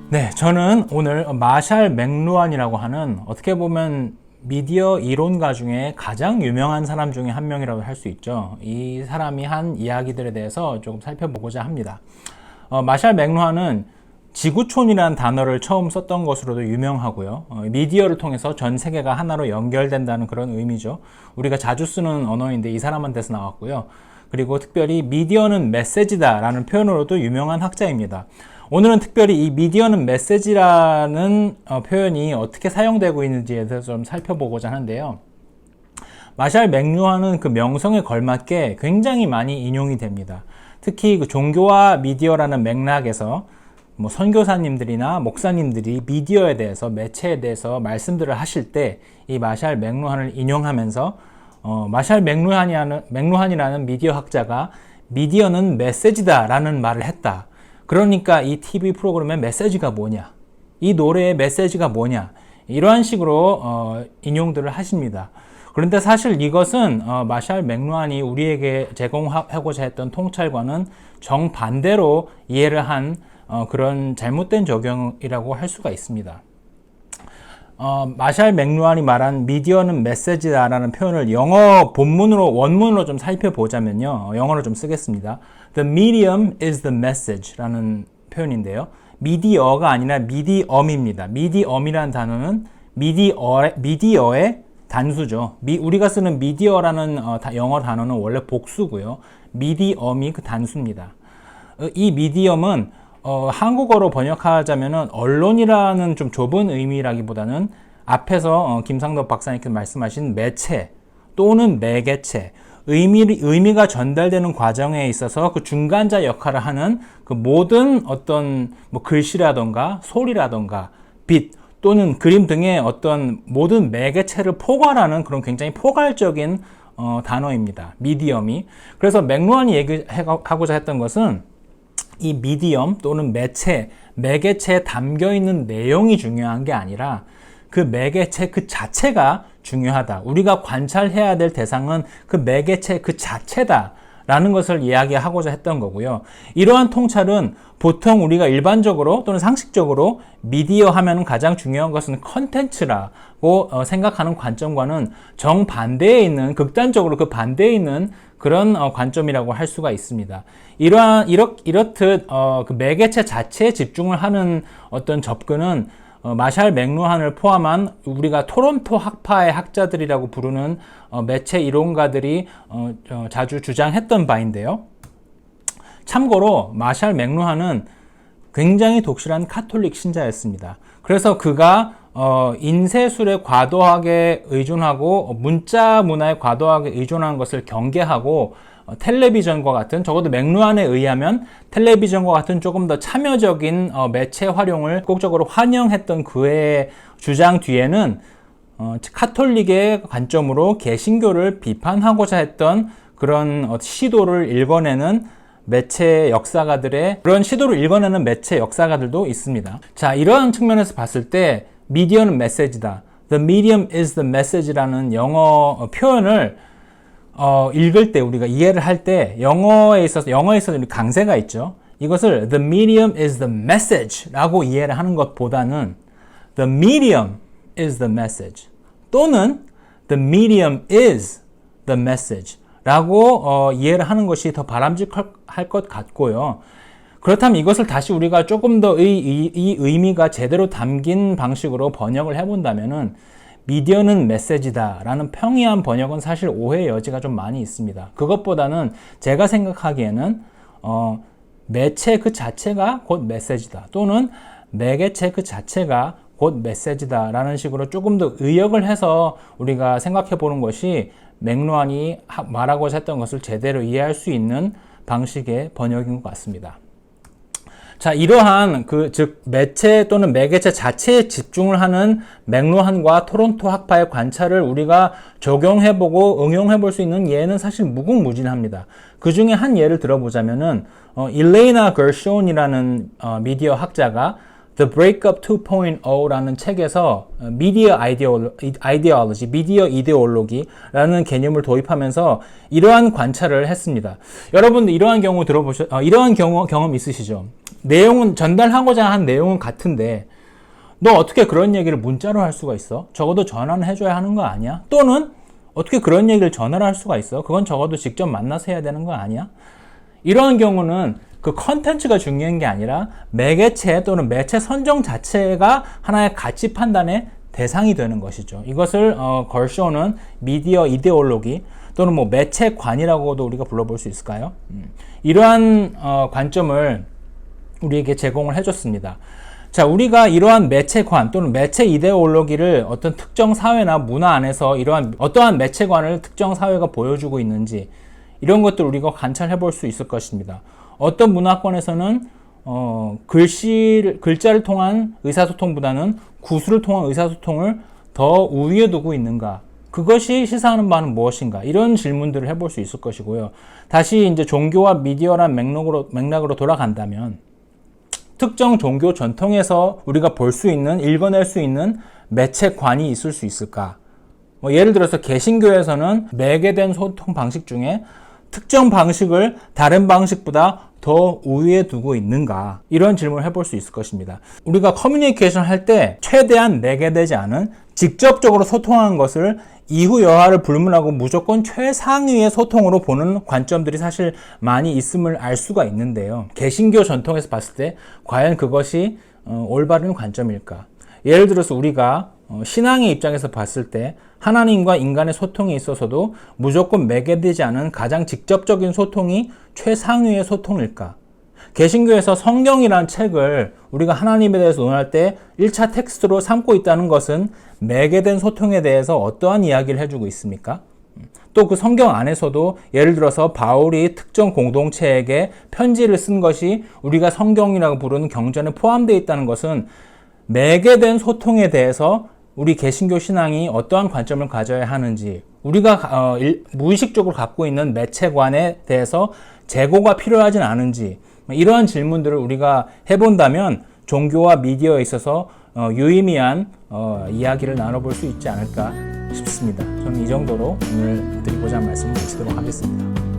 네, 저는 오늘 마샬 맥루한이라고 하는 어떻게 보면 미디어 이론가 중에 가장 유명한 사람 중에 한 명이라고 할 수 있죠. 이 사람이 한 이야기들에 대해서 조금 살펴보고자 합니다. 마샬 맥루한은 지구촌이라는 단어를 처음 썼던 것으로도 유명하고요. 미디어를 통해서 전 세계가 하나로 연결된다는 그런 의미죠. 우리가 자주 쓰는 언어인데 이 사람한테서 나왔고요. 그리고 특별히 미디어는 메시지다 라는 표현으로도 유명한 학자입니다. 오늘은 특별히 이 미디어는 메시지라는 표현이 어떻게 사용되고 있는지에 대해서 좀 살펴보고자 하는데요. 마샬 맥루한은 그 명성에 걸맞게 굉장히 많이 인용이 됩니다. 특히 그 종교와 미디어라는 맥락에서 선교사님들이나 목사님들이 미디어에 대해서, 매체에 대해서 말씀들을 하실 때 이 마샬 맥루한을 인용하면서 마샬 맥루한이라는 미디어 학자가 미디어는 메시지다 라는 말을 했다. 그러니까 이 TV 프로그램의 메시지가 뭐냐, 이 노래의 메시지가 뭐냐, 이러한 식으로 인용들을 하십니다. 그런데 사실 이것은 마샬 맥루한이 우리에게 제공하고자 했던 통찰과는 정반대로 이해를 한 그런 잘못된 적용이라고 할 수가 있습니다. 마샬 맥루한이 말한 미디어는 메시지다라는 표현을 영어 본문으로, 원문으로 좀 살펴보자면요. 영어로 좀 쓰겠습니다. The medium is the message 라는 표현인데요. 미디어가 아니라 미디엄입니다. 미디엄이라는 단어는 미디어의 단수죠. 우리가 쓰는 미디어라는 영어 단어는 원래 복수고요. 미디엄이 그 단수입니다. 이 미디엄은 한국어로 번역하자면은 언론이라는 좀 좁은 의미라기보다는 앞에서 김상덕 박사님께서 말씀하신 매체 또는 매개체, 의미가 전달되는 과정에 있어서 그 중간자 역할을 하는 그 모든 어떤 글씨라던가 소리라던가 빛 또는 그림 등의 어떤 모든 매개체를 포괄하는 그런 굉장히 포괄적인 단어입니다. 미디엄이. 그래서 맥루한이 얘기하고자 했던 것은 이 미디엄 또는 매개체에 담겨있는 내용이 중요한 게 아니라 그 매개체 그 자체가 중요하다. 우리가 관찰해야 될 대상은 그 매개체 그 자체다 라는 것을 이야기하고자 했던 거고요. 이러한 통찰은 보통 우리가 일반적으로 또는 상식적으로 미디어 하면 가장 중요한 것은 컨텐츠라고 생각하는 관점과는 정반대에 있는, 극단적으로 그 반대에 있는 그런 관점이라고 할 수가 있습니다. 이렇듯 그 매개체 자체에 집중을 하는 어떤 접근은 마샬 맥루한을 포함한 우리가 토론토 학파의 학자들이라고 부르는 매체 이론가들이 자주 주장했던 바인데요. 참고로 마샬 맥루한은 굉장히 독실한 카톨릭 신자였습니다. 그래서 그가 인쇄술에 과도하게 의존하고 문자 문화에 과도하게 의존하는 것을 경계하고 텔레비전과 같은, 적어도 맥루한에 의하면 텔레비전과 같은 조금 더 참여적인 매체 활용을 적극적으로 환영했던 그의 주장 뒤에는 카톨릭의 관점으로 개신교를 비판하고자 했던 그런 시도를 읽어내는 매체 역사가들의, 그런 시도를 읽어내는 매체 역사가들도 있습니다. 자, 이러한 측면에서 봤을 때 미디어는 메시지다, The medium is the message라는 영어 표현을 읽을 때, 우리가 이해를 할 때 영어에 있어서 강세가 있죠. 이것을 The medium is the message 라고 이해를 하는 것보다는 The medium is the message 또는 The medium is the message 라고 이해를 하는 것이 더 바람직할 것 같고요. 그렇다면 이것을 다시 우리가 조금 더 이 의미가 제대로 담긴 방식으로 번역을 해본다면은 미디어는 메시지다 라는 평이한 번역은 사실 오해의 여지가 좀 많이 있습니다. 그것보다는 제가 생각하기에는 매체 그 자체가 곧 메시지다, 또는 매개체 그 자체가 곧 메시지다 라는 식으로 조금 더 의역을 해서 우리가 생각해 보는 것이 맥루한이 말하고자 했던 것을 제대로 이해할 수 있는 방식의 번역인 것 같습니다. 자, 이러한 즉 매체 또는 매개체 자체에 집중을 하는 맥루한과 토론토 학파의 관찰을 우리가 적용해보고 응용해볼 수 있는 예는 사실 무궁무진합니다. 그 중에 한 예를 들어보자면은 일레이나 걸쇼온이라는 미디어 학자가 The Breakup 2.0라는 책에서 미디어 아이디올로지, 미디어 이데올로기라는 개념을 도입하면서 이러한 관찰을 했습니다. 여러분들 이러한 경우 이러한 경험 있으시죠? 내용은 전달하고자 한 내용은 같은데 너 어떻게 그런 얘기를 문자로 할 수가 있어? 적어도 전화는 해줘야 하는 거 아니야? 또는 어떻게 그런 얘기를 전화로 할 수가 있어? 그건 적어도 직접 만나서 해야 되는 거 아니야? 이러한 경우는 그 컨텐츠가 중요한 게 아니라 매개체 또는 매체 선정 자체가 하나의 가치 판단의 대상이 되는 것이죠. 이것을 걸쇼는 미디어 이데올로기 또는 뭐 매체관이라고도 우리가 불러볼 수 있을까요? 이러한 관점을 우리에게 제공을 해줬습니다. 자, 우리가 이러한 매체관 또는 매체 이데올로기를 어떤 특정 사회나 문화 안에서 어떠한 매체관을 특정 사회가 보여주고 있는지 이런 것들 우리가 관찰해 볼 수 있을 것입니다. 어떤 문화권에서는 글자를 통한 의사소통보다는 구술을 통한 의사소통을 더 우위에 두고 있는가? 그것이 시사하는 바는 무엇인가? 이런 질문들을 해볼 수 있을 것이고요. 다시 이제 종교와 미디어란 맥락으로 돌아간다면 특정 종교 전통에서 우리가 볼 수 있는, 읽어낼 수 있는 매체관이 있을 수 있을까? 예를 들어서 개신교에서는 매개된 소통 방식 중에 특정 방식을 다른 방식보다 더 우위에 두고 있는가? 이런 질문을 해볼 수 있을 것입니다. 우리가 커뮤니케이션 할 때 최대한 매개되지 않은 직접적으로 소통하는 것을 이후 여하를 불문하고 무조건 최상위의 소통으로 보는 관점들이 사실 많이 있음을 알 수가 있는데요. 개신교 전통에서 봤을 때 과연 그것이 올바른 관점일까? 예를 들어서 우리가 신앙의 입장에서 봤을 때 하나님과 인간의 소통에 있어서도 무조건 매개되지 않은 가장 직접적인 소통이 최상위의 소통일까? 개신교에서 성경이라는 책을 우리가 하나님에 대해서 논할 때 1차 텍스트로 삼고 있다는 것은 매개된 소통에 대해서 어떠한 이야기를 해주고 있습니까? 또 그 성경 안에서도 예를 들어서 바울이 특정 공동체에게 편지를 쓴 것이 우리가 성경이라고 부르는 경전에 포함되어 있다는 것은 매개된 소통에 대해서 우리 개신교 신앙이 어떠한 관점을 가져야 하는지, 우리가 무의식적으로 갖고 있는 매체관에 대해서 재고가 필요하진 않은지, 이러한 질문들을 우리가 해본다면 종교와 미디어에 있어서 유의미한 이야기를 나눠볼 수 있지 않을까 싶습니다. 저는 이 정도로 오늘 드리고자 한 말씀을 마치도록 하겠습니다.